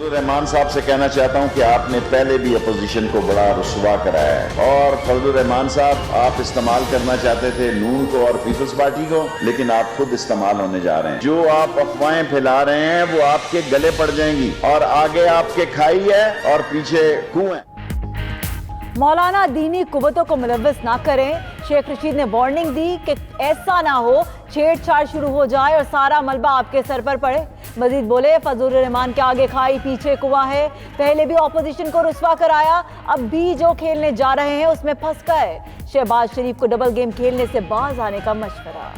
फजलुर रहमान साहब से कहना चाहता हूं कि आपने पहले भी अपोजिशन को बड़ा रुसवा कराया है और फजलुर रहमान साहब आप इस्तेमाल करना चाहते थे नून को और पीपल्स पार्टी को, लेकिन आप खुद इस्तेमाल होने जा रहे हैं। जो आप अफवाहें फैला रहे हैं वो आपके गले पड़ जाएंगी और आगे आपके खाई है और पीछे कुएं। मौलाना दीनी कुव्वतों को मुलव्वस ना करें। शेख रशीद ने वार्निंग दी कि ऐसा ना हो छेड़छाड़ शुरू हो जाए और सारा मलबा आपके सर पर पड़े। मजीद बोले फजलुर रहमान के आगे खाई पीछे कुआं है। पहले भी ऑपोजिशन को रुसवा कराया, अब भी जो खेलने जा रहे हैं उसमें फंस गए। शहबाज शरीफ को डबल गेम खेलने से बाज आने का मशवरा।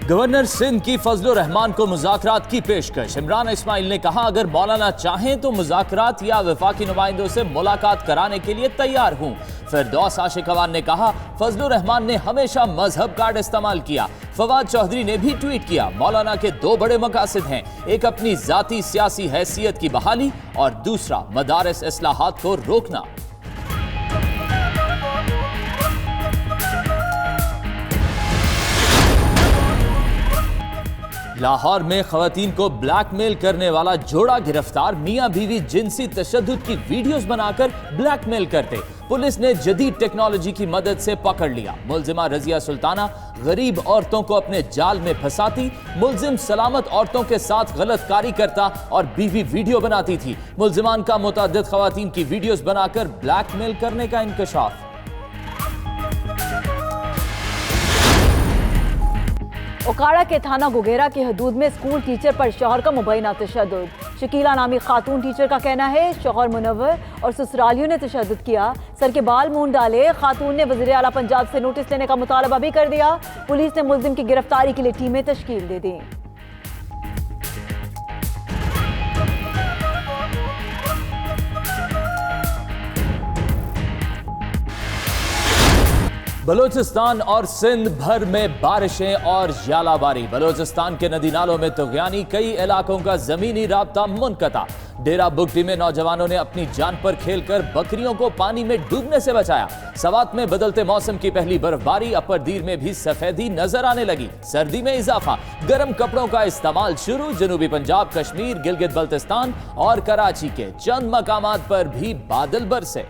गवर्नर सिंध की फजलुर रहमान को मुज़ाकरात की पेशकश। इमरान इस्माइल ने कहा अगर मौलाना चाहें तो मुज़ाकरात या वफाकी नुमाइंदों से मुलाकात कराने के लिए तैयार हूं। फिरदौस आशिकवान ने कहा फजलुर रहमान ने हमेशा मजहब कार्ड इस्तेमाल किया। फवाद चौधरी ने भी ट्वीट किया मौलाना के दो बड़े मकासद हैं, एक अपनी जाती सियासी हैसियत की बहाली और दूसरा मदारस इस्लाहात को रोकना। लाहौर में खवातीन को ब्लैकमेल करने वाला जोड़ा गिरफ्तार। मियां बीवी जिनसी तशद्दुद की वीडियोस बनाकर ब्लैकमेल करते। पुलिस ने जदीद टेक्नोलॉजी की मदद से पकड़ लिया। मुलजिमा रजिया सुल्ताना गरीब औरतों को अपने जाल में फंसाती। मुलजिम सलामत औरतों के साथ गलत कारी करता और बीवी वीडियो बनाती थी। मुलजिमान का मुतअद्दिद खवातीन की वीडियोस बनाकर ब्लैकमेल करने का इंकशाफ। ओकाड़ा के थाना गुगेरा की हदूद में स्कूल टीचर पर शौहर का मुबैना तशद्दुद। शकीला नामी खातून टीचर का कहना है शौहर मुनव्वर और ससुरालियों ने तशद्दुद किया, सर के बाल मूंड डाले। खातून ने वज़ीर आला पंजाब से नोटिस लेने का मुतालबा भी कर दिया। पुलिस ने मुलजिम की गिरफ्तारी के लिए टीमें तश्कील दे दी। बलोचिस्तान और सिंध भर में बारिशें और यालाबारी। बलोचिस्तान के नदी नालों में तुग़यानी, कई इलाकों का जमीनी राब्ता मुनक़ता। डेरा बुगटी में नौजवानों ने अपनी जान पर खेलकर बकरियों को पानी में डूबने से बचाया। सवात में बदलते मौसम की पहली बर्फबारी। अपर दीर में भी सफेदी नजर आने लगी। सर्दी में इजाफा, गर्म कपड़ों का इस्तेमाल शुरू। जनूबी पंजाब, कश्मीर, गिलगित बल्तिस्तान और कराची के चंद मकामात पर भी बादल बरसे।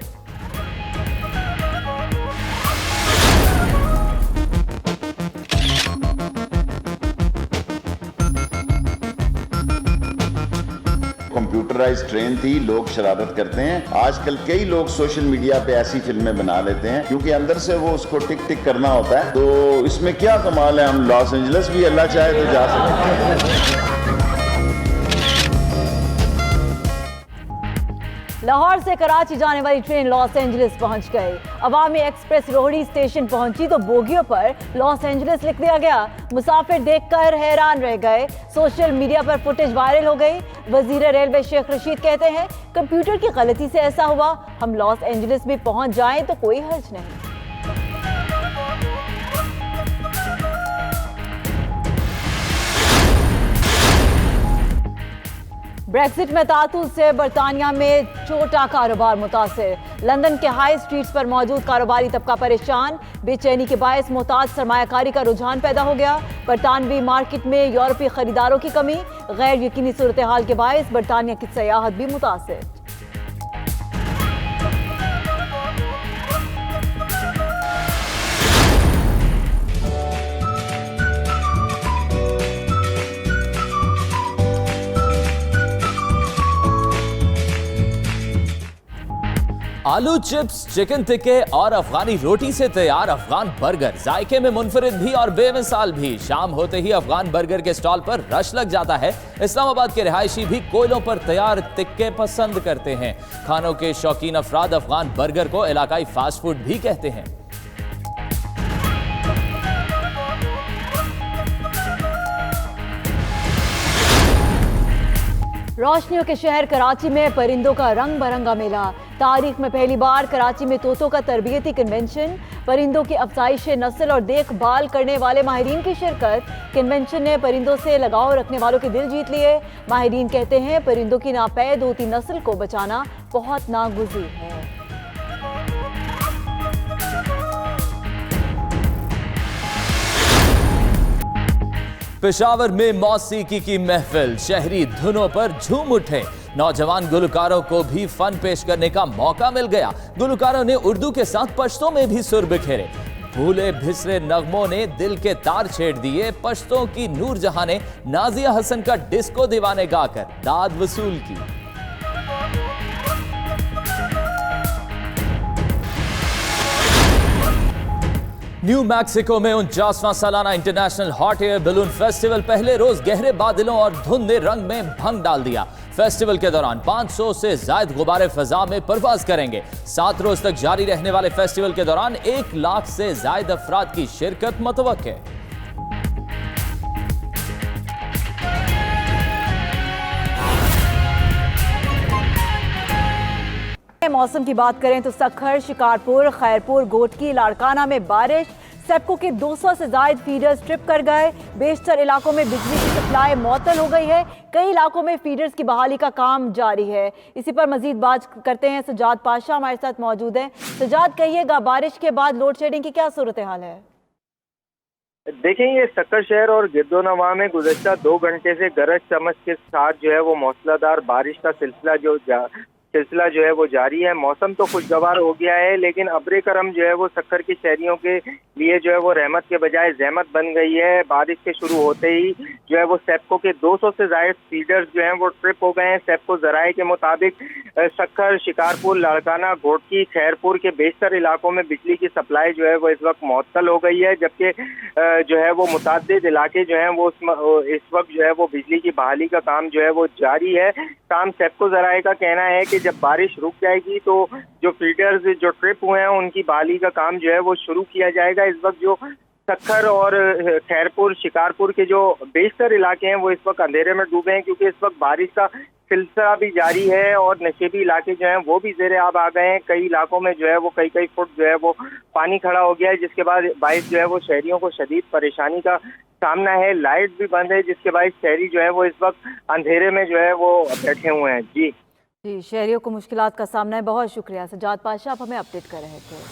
कंप्यूटराइज्ड ट्रेन थी, लोग शरारत करते हैं। आजकल कई लोग सोशल मीडिया पे ऐसी फिल्में बना लेते हैं क्योंकि अंदर से वो उसको टिक टिक करना होता है। तो इसमें क्या कमाल है, हम लॉस एंजलिस भी अल्लाह चाहे तो जा सकते हैं। लाहौर से कराची जाने वाली ट्रेन लॉस एंजलिस पहुंच गई। अवामी एक्सप्रेस रोहड़ी स्टेशन पहुंची तो बोगियों पर लॉस एंजलिस लिख दिया गया। मुसाफिर देखकर हैरान रह गए। सोशल मीडिया पर फुटेज वायरल हो गई। वजीर रेलवे शेख रशीद कहते हैं कंप्यूटर की गलती से ऐसा हुआ, हम लॉस एंजलिस भी पहुंच जाएं तो कोई हर्ज नहीं। ब्रेक्सिट में तातुल से बरतानिया में छोटा कारोबार मुतासिर। लंदन के हाई स्ट्रीट्स पर मौजूद कारोबारी तबका परेशान। बेचैनी के बायस मोहताज सरमायाकारी का रुझान पैदा हो गया। बरतानवी मार्केट में यूरोपीय खरीदारों की कमी। गैर यकीनी सूरत हाल के बायस बरतानिया की सयाहत भी मुतासिर। आलू चिप्स, चिकन टिक्के और अफगानी रोटी से तैयार अफगान बर्गर, जायके में मुनफरिद भी और बेमिसाल भी। शाम होते ही अफगान बर्गर के स्टॉल पर रश लग जाता है। इस्लामाबाद के रिहायशी भी कोयलों पर तैयार टिक्के पसंद करते हैं। खानों के शौकीन अफराद अफगान बर्गर को इलाकाई फास्ट फूड भी कहते हैं। रोशनियों के शहर कराची में परिंदों का रंग बरंगा मेला। तारीख में पहली बार कराची में तोतों का तरबियती कन्वेंशन। परिंदों की अफजाइश नस्ल और देखभाल करने वाले माहिरीन की शिरकत। कन्वेंशन ने परिंदों से लगाव रखने वालों के दिल जीत लिए। माहिरीन कहते हैं परिंदों की नापैद होती नस्ल को बचाना बहुत नागुज़ीर है। पेशावर में मौसीकी की महफिल, शहरी धुनों पर झूम उठे। नौजवान गुलकारों को भी फन पेश करने का मौका मिल गया। गुलकारों ने उर्दू के साथ पश्तो में भी सुर बिखेरे। भूले भिसरे नगमों ने दिल के तार छेड़ दिए। पश्तों की नूरजहां ने नाजिया हसन का डिस्को दीवाने गाकर दाद वसूल की। न्यू मैक्सिको में 49वां सालाना international hot air balloon festival पहले रोज गहरे बादलों और धुंधले रंग में भंग डाल दिया। फेस्टिवल के दौरान 500 से ज्यादा गुब्बारे फिजा में परवाज करेंगे। 7 रोज तक जारी रहने वाले फेस्टिवल के दौरान 1 लाख से ज्यादा अफराद की शिरकत मुतवक्के है। मौसम की बात करें तो सखर, शिकारपुर, खैरपुर, गोटकी, लाड़काना में बारिश। सेप्को के 200 से ज्यादा फीडर्स ट्रिप कर गए। बेशतर इलाकों में बिजली की सप्लाई मअतल हो गई है। कई इलाकों में फीडर्स की बहाली का काम जारी है। इसी पर मजीद बात करते हैं। सजाद पाशा हमारे साथ मौजूद हैं। सजाद, कहिएगा, बारिश के बाद लोड शेडिंग की क्या सूरत हाल है? देखें, ये सक्कर शहर और गिरदोनवा में गुज़श्ता 2 घंटे से गरज चमक के साथ जो है वो मौसलाधार बारिश का सिलसिला जो है वो जारी है। मौसम तो खुशगवार हो गया है, लेकिन अब्र करम जो है वो सक्कर के शहरियों के लिए जो है वो रहमत के बजाय जहमत बन गई है। बारिश के शुरू होते ही जो है वो सेप्को के 200 से ज्यादा फीडर्स जो हैं वो ट्रिप हो गए हैं। सेप्को जराए के मुताबिक सक्कर, शिकारपुर, लाड़काना, घोटकी, खैरपुर के बेशतर इलाकों में बिजली की सप्लाई जो है वो इस वक्त मुअत्तल हो गई है, जबकि जो है वो मुतादिद इलाके जो हैं वो इस वक्त जो है वो बिजली की बहाली का काम जो है वो जारी है। काम सेप्को जराए का कहना है कि जब बारिश रुक जाएगी तो जो फीडर्स जो ट्रिप हुए हैं उनकी बहाली का काम जो है वो शुरू किया जाएगा। इस वक्त जो सक्कर और खैरपुर, शिकारपुर के जो बेशतर इलाके हैं वो इस वक्त अंधेरे में डूबे हैं, क्योंकि इस वक्त बारिश का सिलसिला भी जारी है और नशेबी इलाके जो हैं वो भी ज़ेरे आब आ गए हैं। कई इलाकों में जो है वो कई फुट जो है वो पानी खड़ा हो गया है, जिसके बाद बारिश जो है वो शहरियों को शदीद परेशानी का सामना है। लाइट भी बंद है, जिसके बाद शहरी जो है वो इस वक्त अंधेरे में जो है वो बैठे हुए हैं। जी, शहरियों को मुश्किलात का सामना है। बहुत शुक्रिया सजाद पाशा, आप हमें अपडेट कर रहे थे।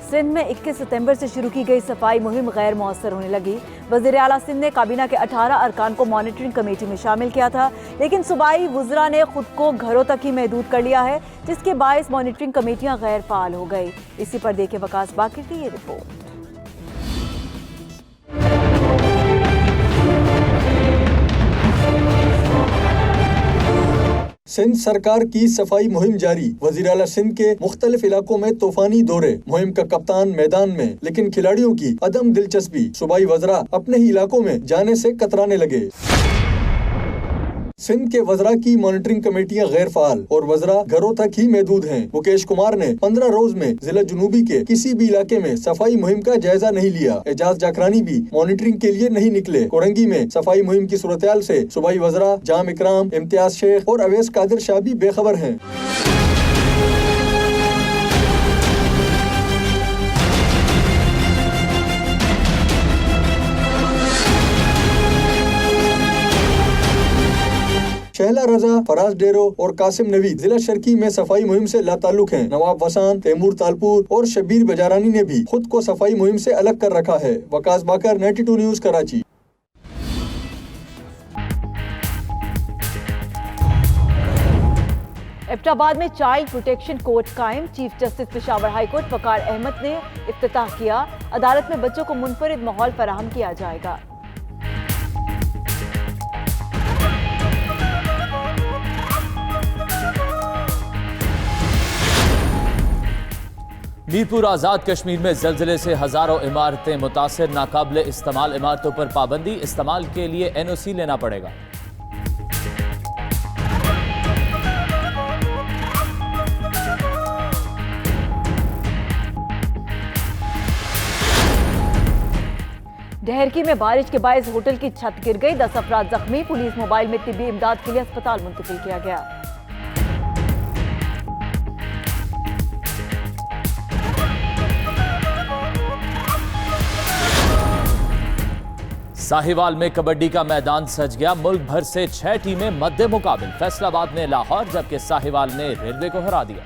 सिंध में 21 सितंबर से शुरू की गई सफाई मुहिम गैर मौसर होने लगी। वज़ीर आला सिंध ने काबीना के 18 अरकान को मॉनिटरिंग कमेटी में शामिल किया था, लेकिन सूबाई वुज़रा ने खुद को घरों तक ही महदूद कर लिया है, जिसके बायस मॉनिटरिंग कमेटियां गैर फाल हो गई। इसी पर देखें वकास बाकिर की ये रिपोर्ट। सिंध सरकार की सफाई मुहिम जारी। वज़ीर आला सिंध के मुख्तलिफ इलाकों में तूफानी दौरे। मुहिम का कप्तान मैदान में, लेकिन खिलाड़ियों की अदम दिलचस्पी। सूबाई वज़रा अपने ही इलाकों में जाने से कतराने लगे। सिंध के वज़रा की मॉनिटरिंग कमेटियां गैर फाल और वज़रा घरों तक ही महदूद हैं। मुकेश कुमार ने 15 रोज में जिला जुनूबी के किसी भी इलाके में सफाई मुहिम का जायजा नहीं लिया। एजाज जाकरानी भी मॉनिटरिंग के लिए नहीं निकले। कोरंगी में सफाई मुहिम की सूरत-ए-हाल से सूबाई वज़रा जाम इकराम, इम्तियाज शेख और अवैस कादिर शाह भी बेखबर हैं। शहला रजा, फराज डेरो और कासिम नवी जिला शर्की में सफाई मुहिम से लाताल्लुक हैं। नवाब वसान, तैमूर तालपुर और शब्बीर बजारानी ने भी खुद को सफाई मुहिम से अलग कर रखा है। वकास बाकर, 92 न्यूज़, कराची। एबटाबाद में चाइल्ड प्रोटेक्शन कोर्ट कायम। Chief justice Peshawar high court Waqar Ahmad ने इफ्तिताह किया। अदालत में बच्चों को मुनफरिद माहौल फराहम किया जाएगा। मीरपुर आज़ाद कश्मीर में ज़लज़ले से हज़ारों इमारतें मुतासिर। नाकाबिले इस्तेमाल इमारतों पर पाबंदी। इस्तेमाल के लिए NOC लेना पड़ेगा। डहरकी में बारिश के बायस होटल की छत गिर गई। 10 अफराद जख्मी। पुलिस मोबाइल में तिब्बी इमदाद के लिए अस्पताल मुंतकिल किया गया। साहिवाल में कबड्डी का मैदान सज गया। मुल्क भर से 6 टीमें मद्दे मुकाबिल। फैसलाबाद ने लाहौर, जबकि साहिवाल ने रेलवे को हरा दिया।